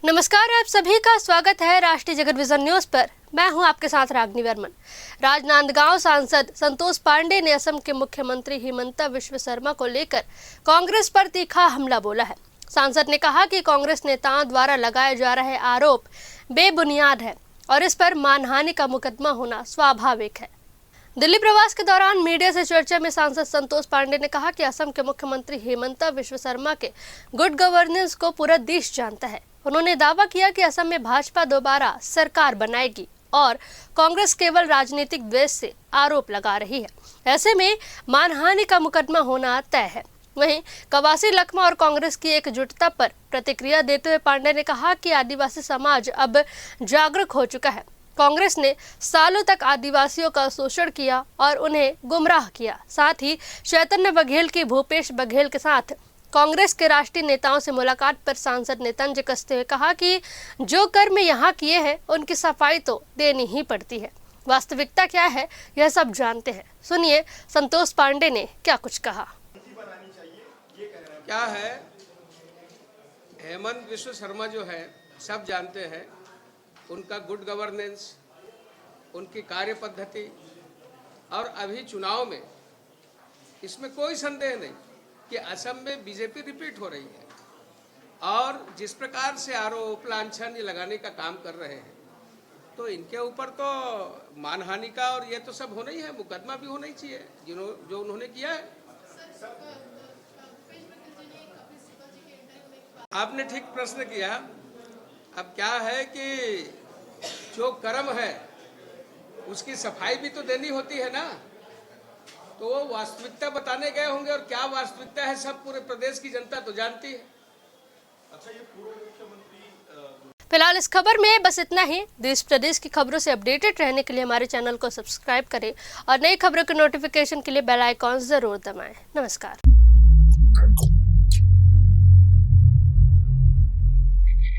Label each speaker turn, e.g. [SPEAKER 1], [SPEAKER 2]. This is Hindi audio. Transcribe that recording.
[SPEAKER 1] नमस्कार, आप सभी का स्वागत है राष्ट्रीय जगत विजन न्यूज पर। मैं हूं आपके साथ रागनी वर्मन। राजनांदगांव सांसद संतोष पांडे ने असम के मुख्यमंत्री हिमंता बिस्वा शर्मा को लेकर कांग्रेस पर तीखा हमला बोला है। सांसद ने कहा कि कांग्रेस नेताओं द्वारा लगाए जा रहे आरोप बेबुनियाद है और इस पर मानहानि का मुकदमा होना स्वाभाविक है। दिल्ली प्रवास के दौरान मीडिया से चर्चा में सांसद संतोष पांडे ने कहा कि असम के मुख्यमंत्री हिमंता बिस्वा शर्मा के गुड गवर्नेंस को पूरा देश जानता है। उन्होंने दावा किया कि असम में भाजपा दोबारा सरकार बनाएगी और कांग्रेस केवल राजनीतिक द्वेष से आरोप लगा रही है। ऐसे में मानहानि का मुकदमा होना तय है। वहीं कवासी लखमा और कांग्रेस की एकजुटता पर प्रतिक्रिया देते हुए पांडे ने कहा कि आदिवासी समाज अब जागरूक हो चुका है। कांग्रेस ने सालों तक आदिवासियों का शोषण किया और उन्हें गुमराह किया। साथ ही चैतन्य बघेल की भूपेश बघेल के साथ कांग्रेस के राष्ट्रीय नेताओं से मुलाकात पर सांसद ने तंज कसते हुए कहा कि जो कर्म यहाँ किए हैं उनकी सफाई तो देनी ही पड़ती है। वास्तविकता क्या है यह सब जानते हैं। सुनिए संतोष पांडे ने क्या कुछ कहा।
[SPEAKER 2] क्या है, हेमंत बिस्वा शर्मा जो है सब जानते हैं, उनका गुड गवर्नेंस, उनकी कार्य पद्धति और अभी चुनाव में इसमें कोई संदेह नहीं कि असम में बीजेपी रिपीट हो रही है और जिस प्रकार से आरोप लांछन लगाने का काम कर रहे हैं, तो इनके ऊपर तो मानहानि का और ये तो सब होना ही है, मुकदमा भी होना ही चाहिए जो उन्होंने किया है। आपने ठीक प्रश्न किया। अब क्या है कि जो कर्म है उसकी सफाई भी तो देनी होती है ना, तो वो वास्तविकता बताने गए होंगे और क्या वास्तविकता है सब पूरे प्रदेश की जनता तो जानती है।
[SPEAKER 3] अच्छा, ये पूर्व मुख्यमंत्री
[SPEAKER 1] फिलहाल इस खबर में बस इतना ही। देश प्रदेश की खबरों से अपडेटेड रहने के लिए हमारे चैनल को सब्सक्राइब करें और नई खबरों के नोटिफिकेशन के लिए बेल आइकॉन जरूर दबाएं। नमस्कार।